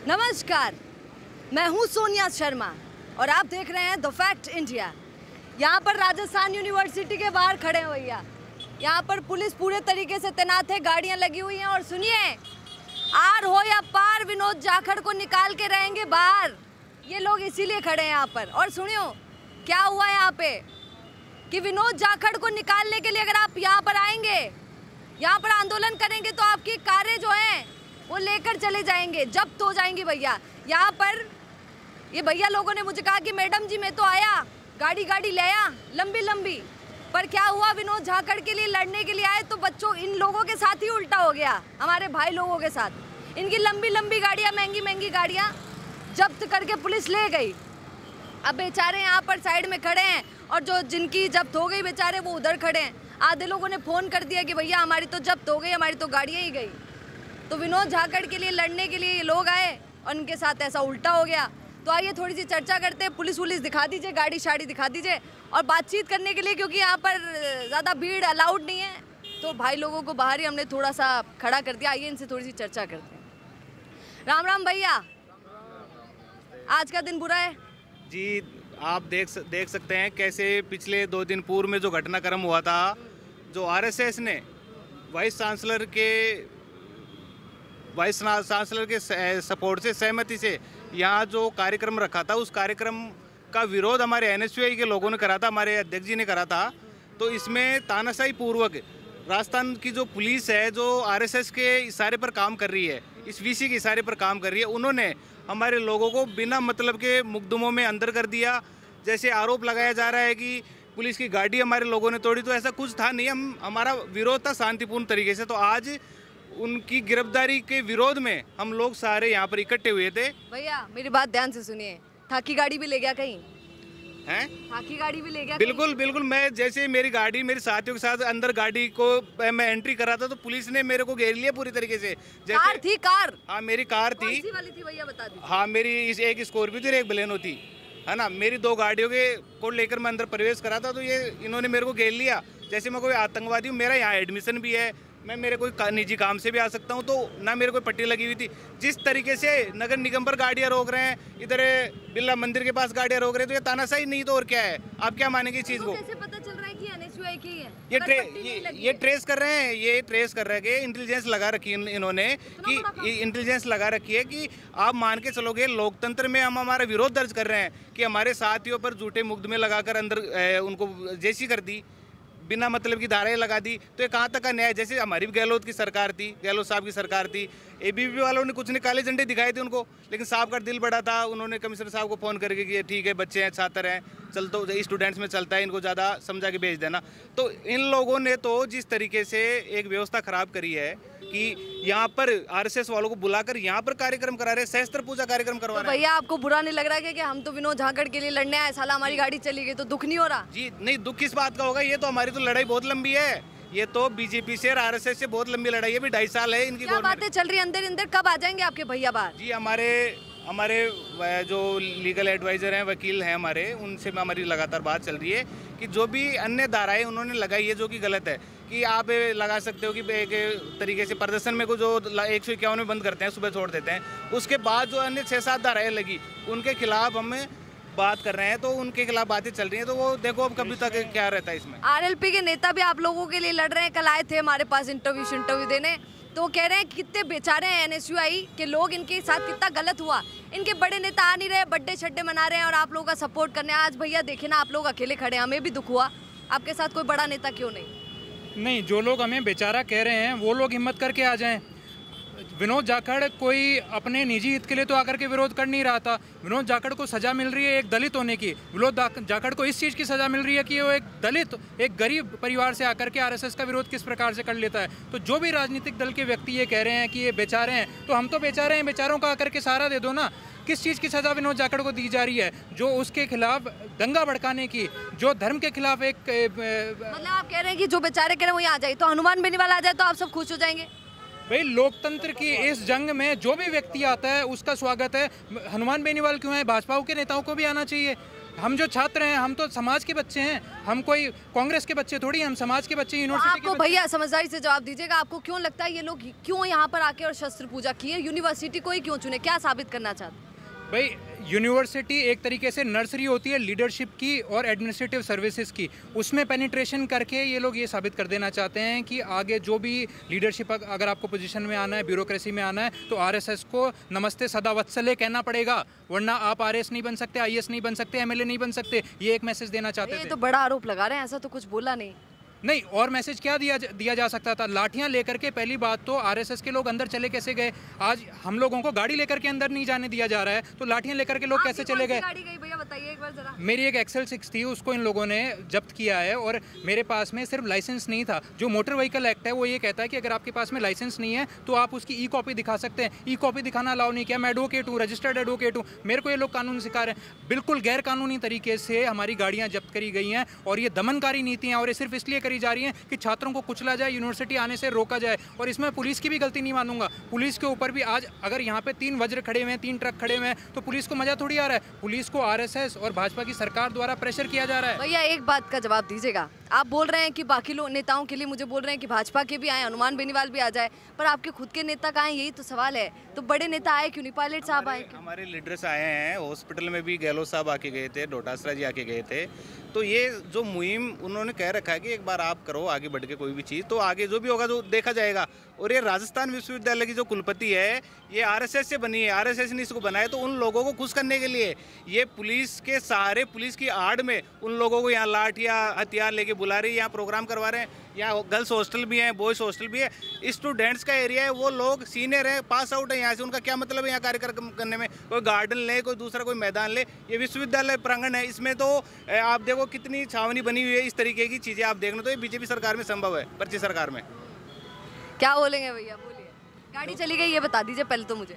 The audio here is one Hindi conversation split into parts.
नमस्कार, मैं हूं सोनिया शर्मा और आप देख रहे हैं द फैक्ट इंडिया। यहाँ पर राजस्थान यूनिवर्सिटी के बाहर खड़े हैं भैया। यहाँ पर पुलिस पूरे तरीके से तैनात है, गाड़ियाँ लगी हुई हैं और सुनिए, आर हो या पार विनोद जाखड़ को निकाल के रहेंगे बाहर। ये लोग इसीलिए खड़े हैं यहाँ पर। और सुनियो क्या हुआ यहाँ पे कि विनोद जाखड़ को निकालने के लिए अगर आप यहाँ पर आएंगे, यहाँ पर आंदोलन करेंगे तो आपकी कारें जो हैं वो लेकर चले जाएंगे, जब्त हो जाएंगी भैया। यहाँ पर ये भैया लोगों ने मुझे कहा कि मैडम जी मैं तो आया, गाड़ी ले आया लंबी लंबी, पर क्या हुआ विनोद जाखड़ के लिए लड़ने के लिए आए तो बच्चों इन लोगों के साथ ही उल्टा हो गया, हमारे भाई लोगों के साथ। इनकी लंबी लंबी गाड़ियाँ, महंगी महंगी गाड़ियाँ जब्त करके पुलिस ले गई। अब बेचारे यहाँ पर साइड में खड़े हैं और जो जिनकी जब्त हो गई बेचारे वो उधर खड़े हैं। आधे लोगों ने फ़ोन कर दिया कि भैया हमारी तो जब्त हो गई, हमारी तो गाड़ियाँ ही गई। तो विनोद जाखड़ के लिए लड़ने के लिए ये लोग आए और उनके साथ ऐसा उल्टा हो गया। तो आइए थोड़ी सी चर्चा करते हैं। पुलिस दिखा दीजिए, गाड़ी शाड़ी दिखा दीजिए और बातचीत करने के लिए, क्योंकि यहाँ पर ज़्यादा भीड़ अलाउड नहीं है, तो भाई लोगों को बाहर ही हमने थोड़ा सा खड़ा कर दिया। आइए इनसे थोड़ी सी चर्चा करते हैं। राम राम भैया, आज का दिन बुरा है जी। आप देख सकते हैं कैसे पिछले 2 दिन पूर्व में जो घटनाक्रम हुआ था, जो आरएसएस ने वाइस चांसलर के सपोर्ट से, सहमति से यहाँ जो कार्यक्रम रखा था, उस कार्यक्रम का विरोध हमारे एनएसयूआई के लोगों ने करा था, हमारे अध्यक्ष जी ने करा था। तो इसमें तानाशाही पूर्वक राजस्थान की जो पुलिस है, जो आरएसएस के इशारे पर काम कर रही है, इस वीसी के इशारे पर काम कर रही है, उन्होंने हमारे लोगों को बिना मतलब के मुकदमों में अंदर कर दिया। जैसे आरोप लगाया जा रहा है कि पुलिस की गाड़ी हमारे लोगों ने तोड़ी, तो ऐसा कुछ था नहीं। हमारा विरोध था शांतिपूर्ण तरीके से। तो आज उनकी गिरफ्तारी के विरोध में हम लोग सारे यहाँ पर इकट्ठे हुए थे। भैया मेरी बात ध्यान से सुनिए, थाकी गाड़ी भी ले गया कहीं? हैं? थाकी गाड़ी भी ले गया? बिल्कुल बिल्कुल। मैं जैसे मेरी गाड़ी मेरे साथियों के साथ अंदर गाड़ी को मैं एंट्री कर रहा था तो पुलिस ने मेरे को घेर लिया पूरी तरीके से। जैसे कार थी? कार? हाँ मेरी कार थी। कौन सी वाली थी भैया बता दीजिए। हाँ मेरी एक स्कॉर्पियो थी और एक बलेनो थी, है ना। मेरी 2 गाड़ियों को लेकर मैं अंदर प्रवेश करा था, तो ये इन्होंने मेरे को घेर लिया जैसे मैं कोई आतंकवादी हूँ। मेरा यहाँ एडमिशन भी है, मैं मेरे कोई निजी काम से भी आ सकता हूँ, तो ना मेरे कोई पट्टी लगी हुई थी। जिस तरीके से नगर निगम पर गाड़ियाँ रोक रहे हैं, इधर बिरला मंदिर के पास गाड़ियाँ रोक रहे हैं, तो ये तानाशाही नहीं तो और क्या है? आप क्या मानेंगे इस चीज़ को? कैसे पता चल रहा है कि एनएसयूआई की है? ये ट्रेस कर रहे हैं, ये ट्रेस कर रहे हैं कि इंटेलिजेंस लगा रखी है इन्होंने, कि इंटेलिजेंस लगा रखी है कि आप मान के चलोगे लोकतंत्र में हम हमारा विरोध दर्ज कर रहे हैं कि हमारे साथियों पर झूठे मुकदमे लगाकर अंदर उनको जेसी कर दी, बिना मतलब की धाराएं लगा दी। तो ये कहाँ तक का न्याय? जैसे हमारी भी गहलोत की सरकार थी, गहलोत साहब की सरकार थी, एबीवीपी वालों ने कुछ ने काले झंडे दिखाए थे उनको, लेकिन साहब का दिल बड़ा था, उन्होंने कमिश्नर साहब को फ़ोन करके कि ठीक है, बच्चे हैं, छात्र हैं, चल तो स्टूडेंट्स में चलता है, इनको ज़्यादा समझा के भेज देना। तो इन लोगों ने तो जिस तरीके से एक व्यवस्था खराब करी है कि यहाँ पर आरएसएस वालों को बुलाकर यहाँ पर कार्यक्रम करा रहे, शस्त्र पूजा कार्यक्रम करवा रहे हैं। भैया आपको बुरा नहीं लग रहा है कि हम तो विनोद जाखड़ के लिए लड़ने आए, साला हमारी गाड़ी चली गई, तो दुख नहीं हो रहा? जी नहीं, दुख किस बात का होगा? ये तो हमारी तो लड़ाई बहुत लंबी है। ये तो बीजेपी से और आरएसएस से बहुत लंबी लड़ाई है, भी 2.5 साल है इनकी। क्या बातें चल रही है अंदर? कब आ जाएंगे आपके भैया बाहर? जी हमारे जो लीगल एडवाइज़र हैं, वकील हैं हमारे, उनसे हमारी लगातार बात चल रही है कि जो भी अन्य धाराएं उन्होंने लगाई है जो कि गलत है, कि आप लगा सकते हो कि एक तरीके से प्रदर्शन में को जो 151 में बंद करते हैं, सुबह छोड़ देते हैं, उसके बाद जो अन्य 6-7 धाराएं लगी उनके खिलाफ हमें बात कर रहे हैं, तो उनके खिलाफ बातें चल रही हैं। तो वो देखो अब कभी तक क्या रहता है इसमें। आरएलपी के नेता भी आप लोगों के लिए लड़ रहे हैं, कल आए थे हमारे पास इंटरव्यू देने, तो कह रहे हैं कितने बेचारे हैं एनएसयूआई के लोग, इनके साथ कितना गलत हुआ। इनके बड़े नेता आ नहीं रहे, बर्थडे छड्डे मना रहे हैं और आप लोगों का सपोर्ट करने। आज भैया देखे ना, आप लोग अकेले खड़े हैं, हमें भी दुख हुआ। आपके साथ कोई बड़ा नेता क्यों नहीं? जो लोग हमें बेचारा कह रहे हैं वो लोग हिम्मत करके आ जाएं। विनोद जाखड़ कोई अपने निजी हित के लिए तो आकर के विरोध कर नहीं रहा था। विनोद जाखड़ को सज़ा मिल रही है एक दलित होने की। विनोद जाखड़ को इस चीज़ की सज़ा मिल रही है कि वो एक दलित, एक गरीब परिवार से आकर के आरएसएस का विरोध किस प्रकार से कर लेता है। तो जो भी राजनीतिक दल के व्यक्ति ये कह रहे हैं कि ये बेचारे हैं, तो हम तो बेचारे हैं, बेचारों का आकर के सहारा दे दो ना। किस चीज़ की सज़ा विनोद जाखड़ को दी जा रही है? जो उसके खिलाफ दंगा भड़काने की, जो धर्म के खिलाफ एक मतलब आप कह रहे हैं कि जो बेचारे कह रहे हैं वही आ जाए, तो हनुमान बेनीवाल आ जाए तो आप सब खुश हो जाएंगे? भाई लोकतंत्र की इस जंग में जो भी व्यक्ति आता है उसका स्वागत है। हनुमान बेनीवाल क्यों है, भाजपा के नेताओं को भी आना चाहिए। हम जो छात्र हैं हम तो समाज के बच्चे हैं, हम कोई कांग्रेस के बच्चे थोड़ी, हम समाज के बच्चे, यूनिवर्सिटी के आपको बच्चे। भैया समझदारी से जवाब दीजिएगा, आपको क्यों लगता है ये लोग क्यों यहाँ पर आके और शस्त्र पूजा की है? यूनिवर्सिटी को ही क्यों चुने? क्या साबित करना चाहते हैं? भाई यूनिवर्सिटी एक तरीके से नर्सरी होती है लीडरशिप की और एडमिनिस्ट्रेटिव सर्विसेज की, उसमें पेनिट्रेशन करके ये लोग ये साबित कर देना चाहते हैं कि आगे जो भी लीडरशिप, अगर आपको पोजीशन में आना है, ब्यूरोक्रेसी में आना है, तो आरएसएस को नमस्ते सदा वत्सले कहना पड़ेगा, वरना आप आरएस नहीं बन सकते, आईएएस नहीं बन सकते, एमएलए नहीं बन सकते। ये एक मैसेज देना चाहते ये थे। तो बड़ा आरोप लगा रहे हैं, ऐसा तो कुछ बोला नहीं। नहीं, और मैसेज क्या दिया जा सकता था? लाठियां लेकर के, पहली बात तो आरएसएस के लोग अंदर चले कैसे गए? आज हम लोगों को गाड़ी लेकर के अंदर नहीं जाने दिया जा रहा है, तो लाठियां लेकर के लोग कैसे चले गए? गाड़ी गई भैया, बताइए एक बार जरा। मेरी एक एक्सेल 6 थी, उसको इन लोगों ने जब्त किया है, और मेरे पास में सिर्फ लाइसेंस नहीं था। जो मोटर व्हीकल एक्ट है वो ये कहता है कि अगर आपके पास में लाइसेंस नहीं है तो आप उसकी ई कॉपी दिखा सकते हैं। ई कॉपी दिखाना अलाउ नहीं किया। मैं एडवोकेट हूँ, रजिस्टर्ड एडवोकेट हूँ, मेरे को ये लोग कानून सिखा रहे हैं। बिल्कुल गैर कानूनी तरीके से हमारी गाड़ियाँ जब्त करी गई हैं, और ये दमनकारी नीतियाँ, और ये सिर्फ इसलिए करी जा रही हैं कि छात्रों को कुचला जाए, यूनिवर्सिटी आने से रोका जाए। और इसमें पुलिस की भी गलती नहीं मानूंगा। पुलिस के ऊपर भी आज अगर यहाँ पे 3 वज्र खड़े हुए हैं, 3 ट्रक खड़े हुए हैं, तो पुलिस को मजा थोड़ी आ रहा है। पुलिस को आरएसएस और भाजपा की सरकार द्वारा प्रेशर किया जा रहा है। भैया एक बात का जवाब दीजिएगा, आप बोल रहे हैं कि बाकी लोग नेताओं के लिए, मुझे बोल रहे हैं कि भाजपा के भी आए, हनुमान बेनीवाल भी आ जाए, पर आपके खुद के नेता कहाँ हैं? यही तो सवाल है। तो बड़े नेता आए क्यों नहीं? पायलट साहब आए क्यों? हमारे लीडर्स आए हैं, हॉस्पिटल में भी गहलोत साहब आके गए थे, डोटासरा जी आके गए थे। तो ये जो मुहिम उन्होंने कह रखा है कि एक बार आप करो आगे बढ़ के कोई भी चीज़, तो आगे जो भी होगा जो देखा जाएगा। और ये राजस्थान विश्वविद्यालय की जो कुलपति है, ये आरएसएस से बनी है, आरएसएस ने इसको बनाया, तो उन लोगों को खुश करने के लिए ये पुलिस के सहारे, पुलिस की आड़ में उन लोगों को यहाँ लाठियाँ हथियार लेके बुला रही है, यहाँ प्रोग्राम करवा रहे हैं। यहाँ गर्ल्स हॉस्टल भी है, बॉयज़ हॉस्टल भी है, स्टूडेंट्स का एरिया है, वो लोग सीनियर है, पास आउट है यहाँ से, उनका क्या मतलब है यहाँ कार्यक्रम करने में? कोई गार्डन ले, कोई दूसरा कोई मैदान ले, ये विश्वविद्यालय प्रांगण है, इसमें तो आप देखो कितनी छावनी बनी हुई है, इस तरीके की चीज़ें आप देखना, तो ये बीजेपी सरकार में संभव है, पर्ची सरकार में। क्या बोलेंगे भैया, बोलिए। गाड़ी चली गई ये बता दीजिए पहले तो मुझे।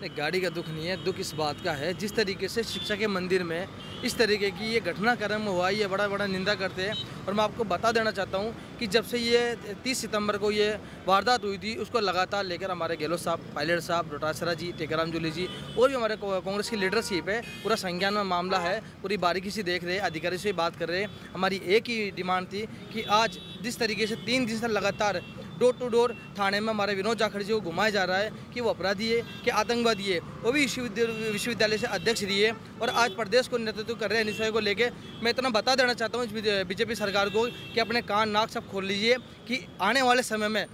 नहीं, गाड़ी का दुख नहीं है, दुख इस बात का है जिस तरीके से शिक्षा के मंदिर में इस तरीके की ये घटनाक्रम हुआ, ये बड़ा बड़ा निंदा करते हैं। और मैं आपको बता देना चाहता हूँ कि जब से ये 30 सितंबर को ये वारदात हुई थी, उसको लगातार लेकर हमारे गहलोत साहब, पायलट साहब, डोटासरा जी, टेकाराम जूली जी और भी हमारे कांग्रेस की लीडरशिप है, पूरा संज्ञान में मामला है, पूरी बारीकी से देख रहे हैं, अधिकारी से बात कर रहे हैं। हमारी एक ही डिमांड थी कि आज जिस तरीके से 3 दिन से लगातार डोर टू डोर थाने में हमारे विनोद जाखड़ जी को घुमाया जा रहा है कि वो अपराधी है, कि आतंकवादी है, वो भी विश्वविद्यालय से अध्यक्ष रही है और आज प्रदेश को नेतृत्व कर रहे हैं। इस विषय को लेके मैं इतना बता देना चाहता हूँ बीजेपी सरकार को कि अपने कान नाक सब खोल लीजिए कि आने वाले समय में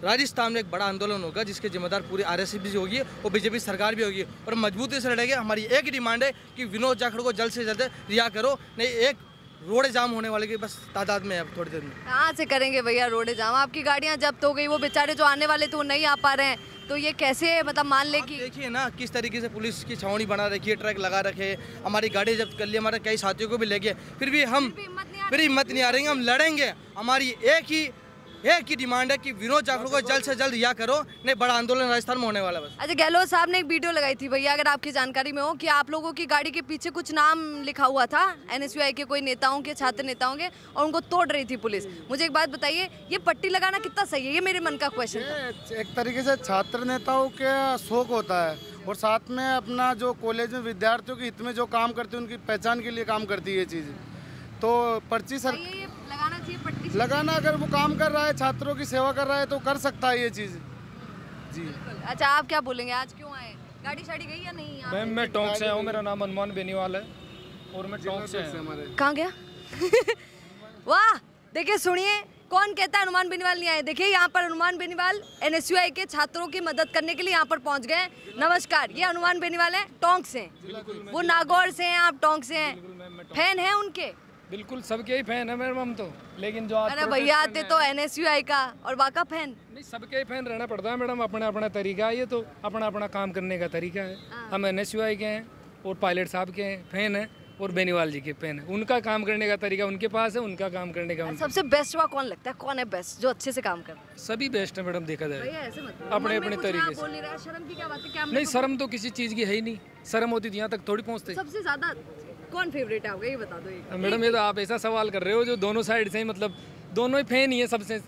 राजस्थान में एक बड़ा आंदोलन होगा, जिसके जिम्मेदार पूरी आरएसएस भी होगी और बीजेपी सरकार भी होगी, और मजबूती से लड़ेंगे। हमारी एक ही डिमांड है कि विनोद जाखड़ को जल्द से जल्द रिहा करो, नहीं एक रोड जाम होने वाले की बस तादाद में है अब थोड़ी देर में। कहाँ से करेंगे भैया रोड जाम? आपकी गाड़ियाँ जब्त हो गई, वो बेचारे जो आने वाले थे वो नहीं आ पा रहे हैं, तो ये कैसे मतलब मान ले कि देखिए ना किस तरीके से पुलिस की छावनी बना रखी है, ट्रक लगा रखे, हमारी गाड़ी जब्त कर ली, हमारे कई साथियों को भी ले गए, फिर भी हिम्मत नहीं आ रही, हम लड़ेंगे। हमारी एक ही डिमांड है कि विनोद जाखड़ को जल्द से जल्द रिहा करो, नहीं बड़ा आंदोलन राजस्थान में होने वाला है बस। अच्छा, गहलोत साहब ने एक वीडियो लगाई थी भैया, अगर आपकी जानकारी में हो, कि आप लोगों की गाड़ी के पीछे कुछ नाम लिखा हुआ था एनएसयूआई के कोई नेताओं के, छात्र नेताओं के, और उनको तोड़ रही थी पुलिस। मुझे एक बात बताइए, ये पट्टी लगाना कितना सही है? ये मेरे मन का क्वेश्चन था। एक तरीके से छात्र नेताओं का शौक होता है, और साथ में अपना जो कॉलेज में विद्यार्थियों के हित में जो काम करते हैं उनकी पहचान के लिए काम करती है ये चीज़। तो पर्ची सर ये लगाना चाहिए पट्टी लगाना, अगर वो काम कर रहा है, छात्रों की सेवा कर रहा है, तो कर सकता है ये चीज़ जी। अच्छा, आप क्या बोलेंगे, आज क्यों आए? गाड़ी शाड़ी गई या नहीं? मैम मैं टोंक से हूँ, मेरा नाम हनुमान बेनीवाल है और मैं टोंक से हूँ। कहाँ गया? वाह, देखिए सुनिए, कौन कहता है हनुमान बेनीवाल नहीं आए? देखिए यहाँ पर हनुमान बेनीवाल एनएसयूआई के छात्रों की मदद करने के लिए यहाँ पर पहुँच गए। नमस्कार, ये हनुमान बेनीवाल हैं, टोंक से। वो नागौर से हैं, आप टोंक से हैं, फैन हैं उनके? बिल्कुल, सबके ही फैन है मैम हम तो, लेकिन जो आज अरे भैया आते तो एनएसयूआई का और वाका फैन नहीं, सबके ही फैन रहना पड़ता है मैडम, अपना अपना तरीका है, ये तो अपना अपना काम करने का तरीका है। हम एनएसयूआई के हैं और पायलट साहब के हैं फैन हैं, और बेनीवाल जी के फैन है। उनका काम करने का तरीका उनके पास है, उनका काम करने का सबसे बेस्ट हुआ कौन लगता है? कौन है बेस्ट जो अच्छे से काम कर रहा है? सभी बेस्ट है मैडम, देखा जाए भैया ऐसे मत अपने अपने तरीके से। बोल नहीं रहा, शर्म की क्या बात है? क्या नहीं, शर्म तो किसी चीज़ की है ही नहीं, शर्म होती थी यहाँ तक थोड़ी पहुँचते। सबसे ज्यादा कौन फेवरेट है आपका, ये बता दो एक। मैडम ये तो आप ऐसा सवाल कर रहे हो जो दोनों साइड से, मतलब दोनों ही फैन ही है सबसे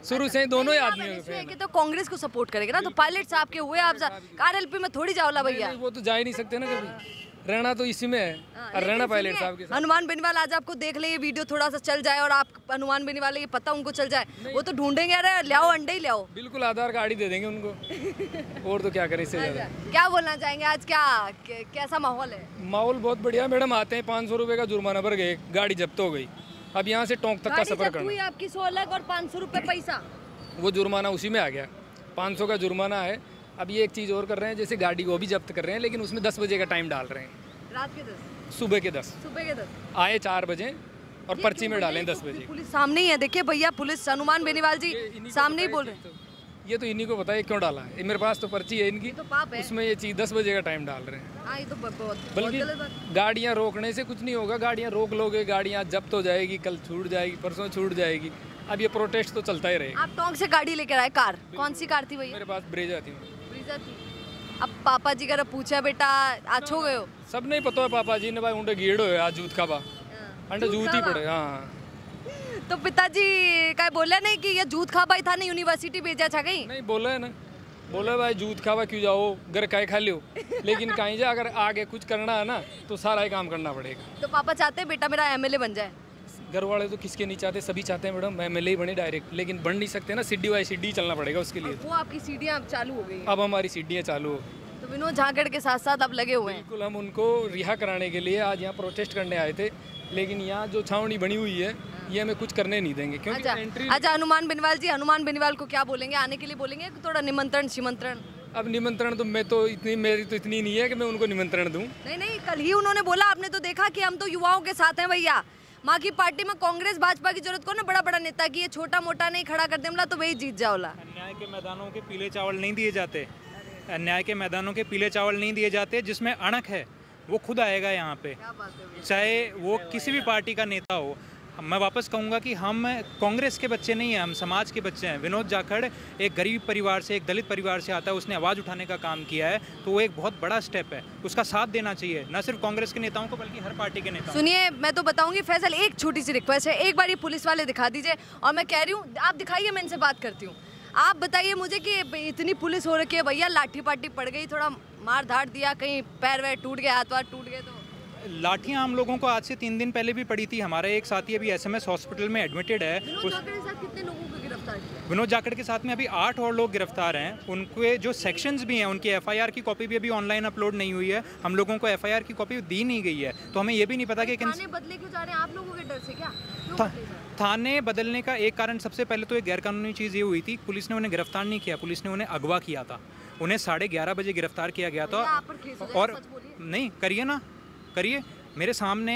शुरू से, दोनों ही आदमी के तो कांग्रेस को सपोर्ट करेगा ना, तो पायलट साहब के हुए आप आरएलपी में थोड़ी जाओला भैया। वो तो जा ही नहीं सकते ना कभी, रहना तो इसी में है और रहना लेकिन पायलट सुनिए, साहब के साथ। हनुमान बेनीवाल आज आपको देख ले, ये वीडियो थोड़ा सा चल जाए और आप हनुमान बेनीवाल ये पता उनको चल जाए, वो तो ढूंढेंगे, अरे ले आओ अंडे ही ले आओ। बिल्कुल आधार कार्ड ही दे देंगे उनको और तो क्या करें इससे ज़्यादा। क्या बोलना चाहेंगे आज, कैसा माहौल है? माहौल बहुत बढ़िया मैडम। आते हैं 500 रुपये का जुर्माना भर गए, गाड़ी जब्त हो गई। अब यहाँ से टोंक तक का गाड़ी सफर जब्त हुई करना, आपकी 100 अलग और 500 रुपये पैसा। वो जुर्माना उसी में आ गया। 500 का जुर्माना है। अब ये एक चीज़ और कर रहे हैं, जैसे गाड़ी को भी जब्त कर रहे हैं, लेकिन उसमें 10 बजे का टाइम डाल रहे हैं, रात के 10, सुबह के 10, सुबह के 10 आए 4 बजे और पर्ची में डालें 10 बजे। पुलिस सामने ही है, देखिए भैया, पुलिस हनुमान बेनीवाल जी सामने ही बोल रहे हैं। ये तो इन्हीं को पता है क्यों डाला है। मेरे पास तो पर्ची है इनकी, तो पाप है। उसमें ये चीज़ 10 बजे का टाइम डाल रहे हैं। हाँ, ये तो बहुत बल्कि गलत बात। गाड़ियाँ रोकने से कुछ नहीं होगा। गाड़ियाँ रोक लोगे, गाड़ियाँ जब्त हो जाएगी, कल छूट जाएगी, परसों छूट जाएगी। अब ये प्रोटेस्ट तो चलता ही रहेगा। आप टोंक से गाड़ी लेकर आए, कार कौन सी कार थी भैया? मेरे पास ब्रेजा थी। ब्रीजा थी। अब पापा जी का पूछा, बेटा आज हो गए हो? सब नहीं पता है पापा जी ने भाई उन्हें गीड़ हो आज जूत खाबा अंडे जूत ही पड़े। हाँ, तो पिताजी का बोले नहीं कि ये जूत खा पाई था, नहीं यूनिवर्सिटी भेजा था कहीं? नहीं बोले है ना, बोले भाई जूत खावा क्यों जाओ, घर काहे खा लियो। लेकिन कहीं जा अगर आगे कुछ करना है ना तो सारा ही काम करना पड़ेगा। तो पापा चाहते हैं बेटा मेरा एमएलए बन जाए? घर वाले तो किसके नहीं चाहते, सभी चाहते हैं मैडम एमएलए ही बने डायरेक्ट, लेकिन बन नहीं सकते ना, सीढ़ी बाई सीढ़ी चलना पड़ेगा उसके लिए। वो आपकी सीढ़ियाँ अब चालू हो गई हैं। अब हमारी सीढ़ियाँ चालू हो। तो विनोद झाकड़ के साथ साथ अब लगे हुए हैं। बिल्कुल, हम उनको रिहा कराने के लिए आज यहाँ प्रोटेस्ट करने आए थे, लेकिन यहाँ जो छावनी बनी हुई है ये हमें कुछ करने नहीं देंगे, क्योंकि एंट्री। अच्छा, हनुमान बेनीवाल जी, हनुमान बेनीवाल को क्या बोलेंगे? आने के लिए बोलेंगे थोड़ा निमंत्रण शिमंत्रण? अब निमंत्रण तो मेरी तो इतनी नहीं है कि मैं उनको निमंत्रण दूं। नहीं नहीं, कल ही उन्होंने बोला, आपने तो देखा कि हम तो युवाओं के साथ हैं भैया। माँ की पार्टी में कांग्रेस भाजपा की जरूरत को ना, बड़ा बड़ा नेता की, ये छोटा मोटा नहीं खड़ा कर देमला तो वही जीत जाओला। अन्याय के मैदानों के पीले चावल नहीं दिए जाते, अन्याय के मैदानों के पीले चावल नहीं दिए जाते। जिसमें अणक है वो खुद आएगा यहाँ पे, चाहे वो किसी भी पार्टी का नेता हो। मैं वापस कहूँगा कि हम कांग्रेस के बच्चे नहीं हैं, हम समाज के बच्चे हैं। विनोद जाखड़ एक गरीब परिवार से, एक दलित परिवार से आता है, उसने आवाज़ उठाने का काम किया है, तो वो एक बहुत बड़ा स्टेप है, उसका साथ देना चाहिए, न सिर्फ कांग्रेस के नेताओं को बल्कि हर पार्टी के नेताओं। सुनिए, मैं तो बताऊंगी फैसल, एक छोटी सी रिक्वेस्ट है, एक बार ये पुलिस वाले दिखा दीजिए। और मैं कह रही हूँ आप दिखाइए, मैं इनसे बात करती हूँ। आप बताइए मुझे कि इतनी पुलिस हो रखी है भैया, लाठी पाठी पड़ गई, थोड़ा मार धाड़ दिया, कहीं पैर वैर टूट गए, हाथ वाथ टूट गए तो? लाठियाँ हम लोगों को आज से 3 दिन पहले भी पड़ी थी। हमारा एक साथी अभी एसएमएस हॉस्पिटल में एडमिटेड है। विनोद जाखड़ के साथ कितने लोगों को गिरफ्तार किया? विनोद जाखड़ के साथ में अभी 8 और लोग गिरफ्तार हैं। उनके जो सेक्शंस भी हैं, उनकी एफआईआर की कॉपी भी अभी ऑनलाइन अपलोड नहीं हुई है। हम लोगों को एफआईआर की कॉपी दी नहीं गई है, तो हमें ये भी नहीं पता कि थाने बदले क्यों जा रहे हैं आप लोगों के डर से? क्या क्यों बदले जा रहे हैं? थाने बदलने का एक कारण सबसे पहले तो एक गैरकानूनी चीज़ ये हुई थी, पुलिस ने उन्हें गिरफ्तार नहीं किया, पुलिस ने उन्हें अगवा किया था। उन्हें 11:30 बजे गिरफ्तार किया गया था। आप पर केस हो जाएगा, और सच बोलिए। नहीं करिए ना, करिए मेरे सामने।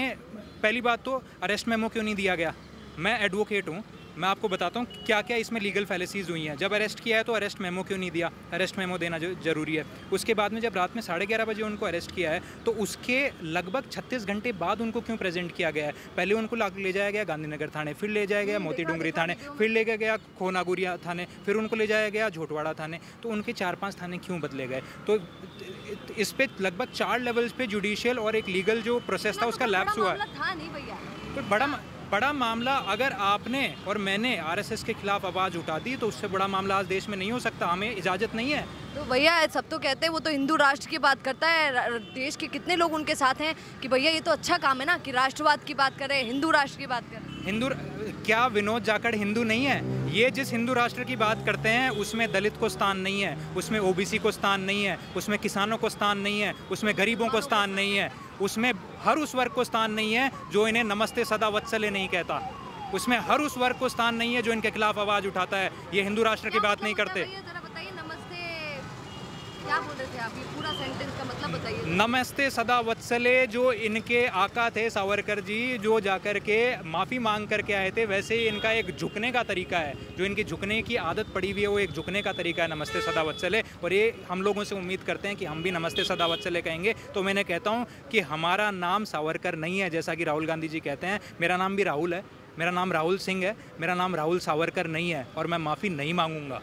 पहली बात तो अरेस्ट मेमो क्यों नहीं दिया गया? मैं एडवोकेट हूँ, मैं आपको बताता हूँ क्या क्या इसमें लीगल फैलेसीज हुई हैं। जब अरेस्ट किया है तो अरेस्ट मेमो क्यों नहीं दिया? अरेस्ट मेमो देना जरूरी है। उसके बाद में जब रात में 11:30 बजे उनको अरेस्ट किया है तो उसके लगभग 36 घंटे बाद उनको क्यों प्रेजेंट किया गया है? पहले उनको ले जाया गया गांधीनगर थाने, फिर ले जाया गया मोती डूंगरी थाने, फिर ले गया खोनागुरिया थाने, फिर उनको ले जाया गया झोटवाड़ा थाने। तो उनके 4-5 थाने क्यों बदले गए? तो इस पे लगभग 4 लेवल्स पे जुडिशियल और एक लीगल जो प्रोसेस था उसका लैप्स हुआ है। था नहीं भैया, तो बड़ा मामला अगर आपने और मैंने आरएसएस के खिलाफ आवाज़ उठा दी तो उससे बड़ा मामला आज देश में नहीं हो सकता, हमें इजाज़त नहीं है। तो भैया सब तो कहते हैं वो तो हिंदू राष्ट्र की बात करता है, देश के कितने लोग उनके साथ हैं कि भैया ये तो अच्छा काम है ना कि राष्ट्रवाद की बात करें, हिंदू राष्ट्र की बात करें। हिंदू क्या विनोद जाखड़ हिंदू नहीं है? ये जिस हिंदू राष्ट्र की बात करते हैं उसमें दलित को स्थान नहीं है, उसमें ओबीसी को स्थान नहीं है, उसमें किसानों को स्थान नहीं है, उसमें गरीबों को स्थान नहीं है, उसमें हर उस वर्ग को स्थान नहीं है जो इन्हें नमस्ते सदा वत्सले नहीं कहता, उसमें हर उस वर्ग को स्थान नहीं है जो इनके खिलाफ आवाज़ उठाता है। ये हिंदू राष्ट्र की बात नहीं करते। जरा बताइए, नमस्ते क्या बोल रहे थे आप? ये पूरा सेंटेंस का मतलब बताइए। नमस्ते सदा वत्सले जो इनके आका थे सावरकर जी, जो जाकर के माफ़ी मांग करके आए थे, वैसे ही इनका एक झुकने का तरीका है, जो इनकी झुकने की आदत पड़ी हुई है, वो एक झुकने का तरीका है नमस्ते सदा वत्सले। और ये हम लोगों से उम्मीद करते हैं कि हम भी नमस्ते सदा वत्सले कहेंगे। तो मैंने कहता हूँ कि हमारा नाम सावरकर नहीं है जैसा कि राहुल गांधी जी कहते हैं। मेरा नाम भी राहुल है, मेरा नाम राहुल सिंह है, मेरा नाम राहुल सावरकर नहीं है। और मैं माफ़ी नहीं मांगूंगा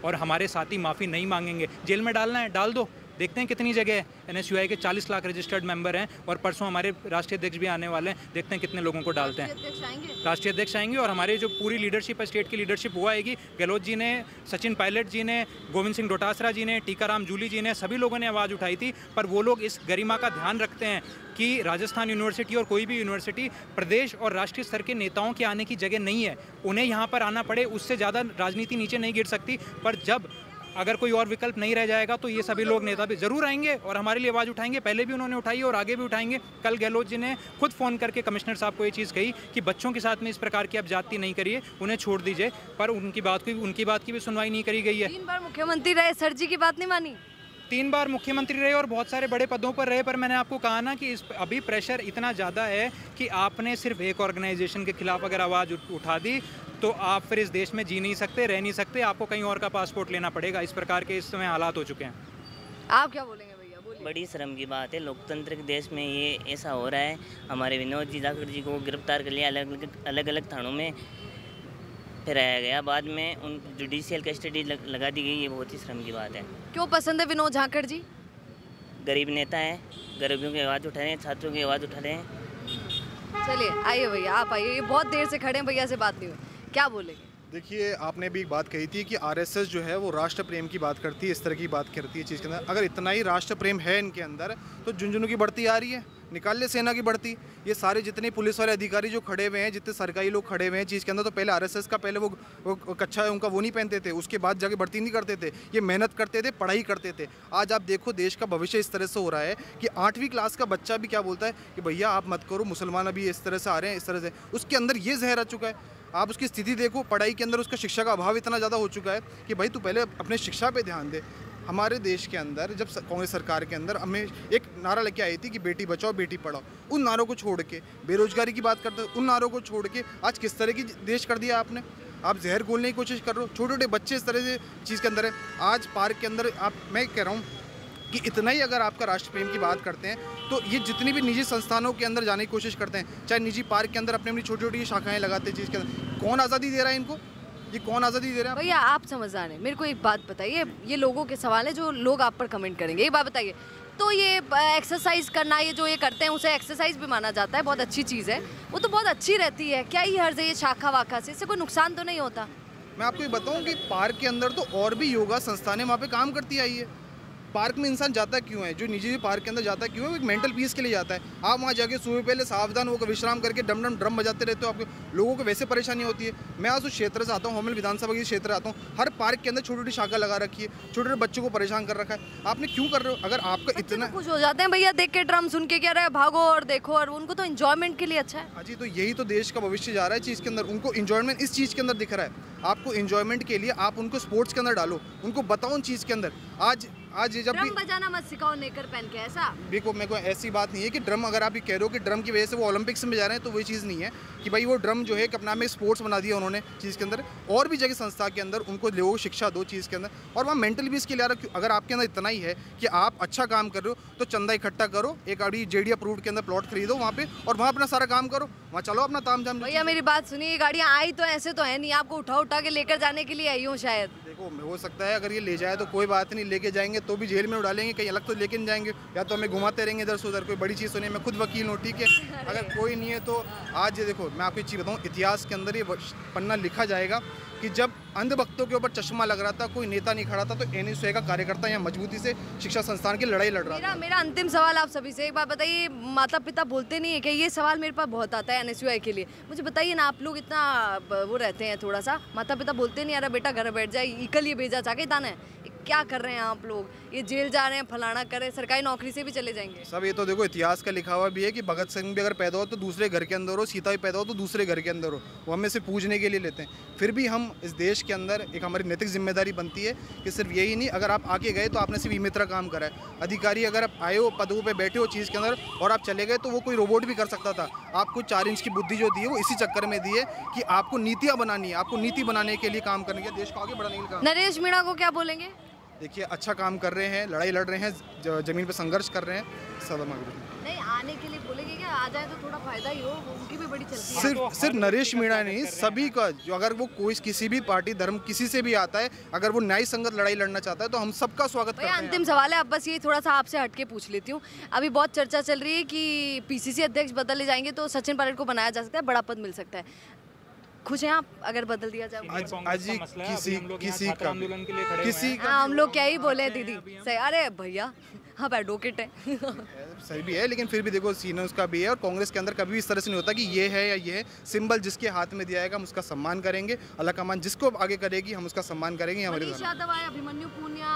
और हमारे साथी माफ़ी नहीं मांगेंगे। जेल में डालना है डाल दो, देखते हैं कितनी जगह है। NSUI के 40 लाख रजिस्टर्ड मेंबर हैं और परसों हमारे राष्ट्रीय अध्यक्ष भी आने वाले हैं, देखते हैं कितने लोगों को डालते हैं। राष्ट्रीय अध्यक्ष आएंगे और हमारे जो पूरी लीडरशिप है, स्टेट की लीडरशिप वो आएगी। गहलोत जी ने, सचिन पायलट जी ने, गोविंद सिंह डोटासरा जी ने, टीकाराम जूली जी ने, सभी लोगों ने आवाज़ उठाई थी। पर वो लोग इस गरिमा का ध्यान रखते हैं कि राजस्थान यूनिवर्सिटी और कोई भी यूनिवर्सिटी प्रदेश और राष्ट्रीय स्तर के नेताओं के आने की जगह नहीं है। उन्हें यहाँ पर आना पड़े, उससे ज़्यादा राजनीति नीचे नहीं गिर सकती। पर जब अगर कोई और विकल्प नहीं रह जाएगा तो ये सभी लोग, नेता भी ज़रूर आएंगे और हमारे लिए आवाज़ उठाएंगे। पहले भी उन्होंने उठाई और आगे भी उठाएंगे। कल गहलोत जी ने खुद फ़ोन करके कमिश्नर साहब को ये चीज़ कही कि बच्चों के साथ में इस प्रकार की आप जाति नहीं करिए, उन्हें छोड़ दीजिए। पर उनकी बात की भी सुनवाई नहीं करी गई है। 3 बार मुख्यमंत्री रहे, सर जी की बात नहीं मानी। 3 बार मुख्यमंत्री रहे और बहुत सारे बड़े पदों पर रहे। पर मैंने आपको कहा ना कि अभी प्रेशर इतना ज़्यादा है कि आपने सिर्फ एक ऑर्गेनाइजेशन के खिलाफ अगर आवाज़ उठा दी तो आप फिर इस देश में जी नहीं सकते, रह नहीं सकते। आपको कहीं और का पासपोर्ट लेना पड़ेगा। इस प्रकार के इस समय हालात हो चुके हैं। आप क्या बोलेंगे भैया? बोलिए। बड़ी शर्म की बात है, लोकतंत्र के देश में ये ऐसा हो रहा है। हमारे विनोद जी जाखड़ जी को गिरफ्तार कर लिया, अलग अलग थानों में फिराया गया, बाद में उन जुडिशियल कस्टडी लगा दी गई। ये बहुत ही शर्म की बात है। क्यों पसंद है विनोद झाकड़ जी? गरीब नेता हैं, गरीबियों की आवाज़ उठा रहे हैं, छात्रों की आवाज़ उठा रहे हैं। चलिए आइए भैया, आप आइए। ये बहुत देर से खड़े हैं, भैया से बात नहीं हुई, क्या बोलेंगे? देखिए, आपने भी एक बात कही थी कि आरएसएस जो है वो राष्ट्र प्रेम की बात करती है, इस तरह की बात करती है चीज़ के अंदर। अगर इतना ही राष्ट्र प्रेम है इनके अंदर तो झुंझुनू की बढ़ती आ रही है, निकाल ले सेना की बढ़ती। ये सारे जितने पुलिस वाले अधिकारी जो खड़े हुए हैं, जितने सरकारी लोग खड़े हुए हैं चीज़ के अंदर, तो पहले आरएसएस का पहले वो कच्छा है उनका, वो नहीं पहनते थे, उसके बाद जाके भर्ती नहीं करते थे। ये मेहनत करते थे, पढ़ाई करते थे। आज आप देखो देश का भविष्य इस तरह से हो रहा है कि 8वीं क्लास का बच्चा भी क्या बोलता है कि भैया आप मत करो, मुसलमान अभी इस तरह से आ रहे हैं, इस तरह से। उसके अंदर ये जहर आ चुका है। आप उसकी स्थिति देखो, पढ़ाई के अंदर उसका शिक्षा का अभाव इतना ज़्यादा हो चुका है कि भाई तू पहले अपने शिक्षा पे ध्यान दे। हमारे देश के अंदर जब कांग्रेस सरकार के अंदर हमें एक नारा लेके आई थी कि बेटी बचाओ बेटी पढ़ाओ, उन नारों को छोड़ के बेरोजगारी की बात करते, उन नारों को छोड़ के आज किस तरह की देश कर दिया आपने। आप जहर घोलने की कोशिश कर रहे हो, छोटे छोटे बच्चे इस तरह से चीज़ के अंदर है। आज पार्क के अंदर मैं कह रहा हूँ कि इतना ही अगर आपका राष्ट्र प्रेम की बात करते हैं तो ये जितनी भी निजी संस्थानों के अंदर जाने की कोशिश करते हैं, चाहे निजी पार्क के अंदर अपनी अपनी छोटी छोटी शाखाएं लगाते हैं चीज़ के अंदर, कौन आज़ादी दे रहा है इनको? ये कौन आज़ादी दे रहा है? भैया आप समझदार हैं, मेरे को एक बात बताइए, ये लोगों के सवाल है जो लोग आप पर कमेंट करेंगे। एक बात बताइए, तो ये एक्सरसाइज करना, ये जो ये करते हैं उसे एक्सरसाइज भी माना जाता है, बहुत अच्छी चीज़ है, वो तो बहुत अच्छी रहती है। क्या ये हर ये शाखा वाखा से इससे कोई नुकसान तो नहीं होता? मैं आपको ये बताऊँ कि पार्क के अंदर तो और भी योगा संस्थानें वहाँ पे काम करती आई है। पार्क में इंसान जाता क्यों है? जो निजी पार्क के अंदर जाता क्यों है? वो एक मेंटल पीस के लिए जाता है। आप वहाँ जाके सुबह पहले सावधान होकर विश्राम करके ड्रम बजाते रहते हो, आपको लोगों को वैसे परेशानी होती है। मैं आज उस क्षेत्र से आता हूँ, होमल विधानसभा के क्षेत्र आता हूँ, हर पार्क के अंदर छोटी छोटी शाखा लगा रखी है, छोटे छोटे बच्चों को परेशान कर रखा है। आपने क्यों कर रहे हो? अगर आपका इतना खुश हो जाते हैं भैया देख के, ड्रम सुन के, क्या रहे भागो और देखो, और उनको तो एंजॉयमेंट के लिए अच्छा है। हाँ जी, तो यही तो देश का भविष्य जा रहा है चीज़ के अंदर। उनको एंजॉयमेंट इस चीज़ के अंदर दिख रहा है। आपको एंजॉयमेंट के लिए आप उनको स्पोर्ट्स के अंदर डालो, उनको बताओ उन चीज़ के अंदर। आज ये जब भी ड्रम बजाना मत सिखाओ नेकर पहन के, ऐसा देखो, मेरे को ऐसी बात नहीं है कि ड्रम, अगर आप ये कह रहे हो कि ड्रम की वजह से वो ओलंपिक्स में जा रहे हैं, तो वही चीज़ नहीं है कि भाई वो ड्रम जो है कि अपना में स्पोर्ट्स बना दिया उन्होंने चीज़ के अंदर। और भी जगह संस्था के अंदर उनको लोगों को शिक्षा दो चीज़ के अंदर, और वहाँ मेंटल पीस के लिए अगर आपके अंदर इतना ही है कि आप अच्छा काम कर रहे हो तो चंदा इकट्ठा करो, एक अभी JD अप्रूव्ड के अंदर प्लॉट खरीदो वहाँ पे, और वहाँ अपना सारा काम करो, वहाँ चलो अपना ताम झाम। भैया मेरी बात सुनिए, गाड़ियाँ आई तो ऐसे तो है नहीं, आपको उठा के लेकर जाने के लिए आई हूँ शायद। देखो, हो सकता है अगर ये ले जाए तो कोई बात नहीं, लेके जाएंगे तो भी जेल में डालेंगे, कहीं अलग तो लेके नहीं जाएंगे, या तो हमें घुमाते रहेंगे इधर से उधर। कोई बड़ी चीज़ तो नहीं, मैं खुद वकील हूँ, ठीक है। अगर कोई नहीं है तो आज ये देखो, मैं आपको एक चीज़ बताऊँ, इतिहास के अंदर ये पन्ना लिखा जाएगा कि जब अंधभक्तों के ऊपर चश्मा लग रहा था, कोई नेता नहीं खड़ा था, तो NSUI का कार्यकर्ता यहाँ मजबूती से शिक्षा संस्थान की लड़ाई लड़ रहा था। मेरा अंतिम सवाल आप सभी से, एक बात बताइए, माता पिता बोलते नहीं है कि ये सवाल मेरे पास बहुत आता है NSUI के लिए, मुझे बताइए ना, आप लोग इतना वो रहते हैं थोड़ा सा, माता पिता बोलते नहीं, अरे बेटा घर बैठ जाए, इकल ये भेजा चाहे ताना है, क्या कर रहे हैं आप लोग, ये जेल जा रहे हैं, फलाना कर रहे हैं, सरकारी नौकरी से भी चले जाएंगे। सब ये तो देखो इतिहास का लिखा हुआ भी है कि भगत सिंह भी अगर पैदा हो तो दूसरे घर के अंदर हो, सीता भी पैदा हो तो दूसरे घर के अंदर हो, वो हमें से पूजने के लिए लेते हैं। फिर भी हम इस देश के अंदर एक हमारी नैतिक जिम्मेदारी बनती है कि सिर्फ यही नहीं, अगर आप आके गए तो आपने सिर्फ मित्र काम करा है। अधिकारी अगर आप आए हो, पदों पे बैठे हो चीज़ के अंदर, और आप चले गए, तो वो कोई रोबोट भी कर सकता था। आपको 4 इंच की बुद्धि जो दी है वो इसी चक्कर में दी है कि आपको नीतियाँ बनानी है, आपको नीति बनाने के लिए काम करने के, देश को आगे बढ़ाने के लिए काम। नरेश मीणा को क्या बोलेंगे? देखिए अच्छा काम कर रहे हैं, लड़ाई लड़ रहे हैं, ज़मीन पे संघर्ष कर रहे हैं। सदम नहीं आने के लिए बोलेंगे क्या, आ जाए तो थोड़ा फायदा ही हो, उनकी भी बड़ी चलती है। सिर्फ नरेश मीणा नहीं, सभी का जो अगर वो कोई किसी भी पार्टी धर्म किसी से भी आता है, अगर वो न्याय संगत लड़ाई लड़ना चाहता है तो हम सबका स्वागत करते हैं। अंतिम सवाल है, अब बस ये थोड़ा सा आपसे हटके पूछ लेती हूँ। अभी बहुत चर्चा चल रही है कि पीसीसी अध्यक्ष बदले जाएंगे तो सचिन पायलट को बनाया जा सकता है, बड़ा पद मिल सकता है। खुश हैं आप अगर बदल दिया जाए? किसी हम लोग क्या ही बोले दीदी, सही। अरे भैया आप एडवोकेट हैं। सही भी है, लेकिन फिर भी देखो सीन उसका भी है, और कांग्रेस के अंदर कभी भी इस तरह से नहीं होता कि ये है या ये है। सिंबल जिसके हाथ में दिया जाएगा हम उसका सम्मान करेंगे, अल्लाह का मान जिसको आगे करेगी हम उसका सम्मान करेंगे। हमारे यादव आए, अभिमन्यु पुनिया,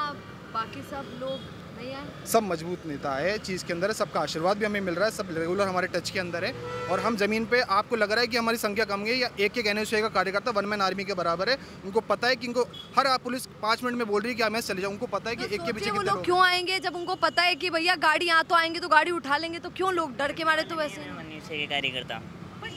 बाकी सब लोग नहीं आए, सब मजबूत नेता है चीज़ के अंदर, सबका आशीर्वाद भी हमें मिल रहा है, सब रेगुलर हमारे टच के अंदर है। और हम ज़मीन पे आपको लग रहा है कि हमारी संख्या कम है, या एक NSUI का कार्यकर्ता 1 मैन आर्मी के बराबर है। उनको पता है कि इनको हर पुलिस 5 मिनट में बोल रही है कि हमें चले जाओ, उनको पता है कि एक के पीछे वो लोग क्यों आएंगे जब उनको पता है कि भैया गाड़ी यहाँ तो आएंगे तो गाड़ी उठा लेंगे, तो क्यों लोग डर के मारे? तो वैसे के कार्यकर्ता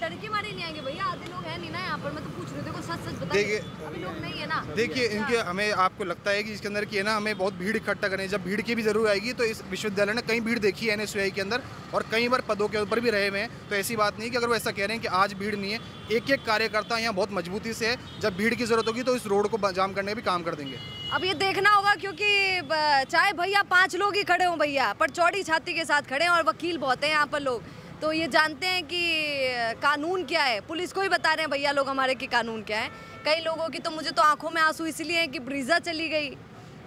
डर के मारे नहीं आएंगे भैया, आधे लोग हैं नहीं ना यहाँ पर, मैं तो पूछ रही हूँ, देखो सच सच बताइए, अभी लोग नहीं है ना। देखिए इनके हमें आपको लगता है कि इसके अंदर की है ना, हमें बहुत भीड़ इकट्ठा करनी है, जब भीड़ की भी जरूर आएगी। तो इस विश्वविद्यालय ने कई भीड़ देखी है NSUI के अंदर, और कई बार पदों के ऊपर भी रहे हुए हैं। तो ऐसी बात नहीं कि अगर वो ऐसा कह रहे हैं कि आज भीड़ नहीं है, एक कार्यकर्ता यहाँ बहुत मजबूती से है, जब भीड़ की जरूरत होगी तो इस रोड को जाम करने का भी काम कर देंगे। अब ये देखना होगा, क्योंकि चाहे भैया 5 लोग ही खड़े हों भैया, पर चौड़ी छाती के साथ खड़े हैं, और वकील बहुत हैं यहाँ पर लोग, तो ये जानते हैं कि कानून क्या है। पुलिस को ही बता रहे हैं भैया लोग हमारे कि कानून क्या है। कई लोगों की तो मुझे तो आंखों में आंसू इसलिए हैं कि ब्रीजा चली गई,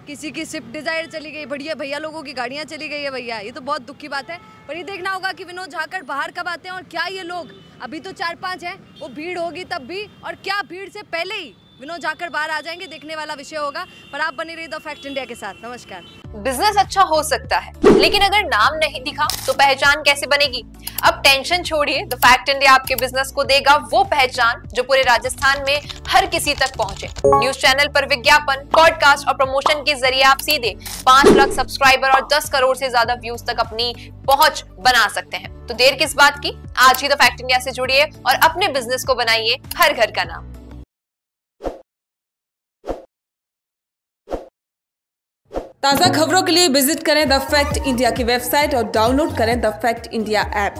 किसी की स्विफ्ट डिजायर चली गई, बढ़िया भैया लोगों की गाड़ियाँ चली गई है भैया, ये तो बहुत दुख की बात है। पर ये देखना होगा कि विनोद झाकड़ बाहर कब आते हैं, और क्या ये लोग अभी तो 4-5 हैं, वो भीड़ होगी तब भी, और क्या भीड़ से पहले ही विनोद झाकड़ बाहर आ जाएंगे, देखने वाला विषय होगा। पर आप बनी रही द फैक्ट इंडिया के साथ। नमस्कार। बिजनेस अच्छा हो सकता है, लेकिन अगर नाम नहीं दिखा तो पहचान कैसे बनेगी? अब टेंशन छोड़िए, द फैक्ट इंडिया आपके बिजनेस को देगा वो पहचान जो पूरे राजस्थान में हर किसी तक पहुंचे। न्यूज चैनल पर विज्ञापन, पॉडकास्ट और प्रमोशन के जरिए आप सीधे 5 लाख सब्सक्राइबर और 10 करोड़ से ज्यादा व्यूज तक अपनी पहुंच बना सकते हैं। तो देर किस बात की, आज ही द फैक्ट इंडिया से जुड़िए और अपने बिजनेस को बनाइए हर घर का नाम। ताज़ा खबरों के लिए विजिट करें द फैक्ट इंडिया की वेबसाइट और डाउनलोड करें द फैक्ट इंडिया ऐप।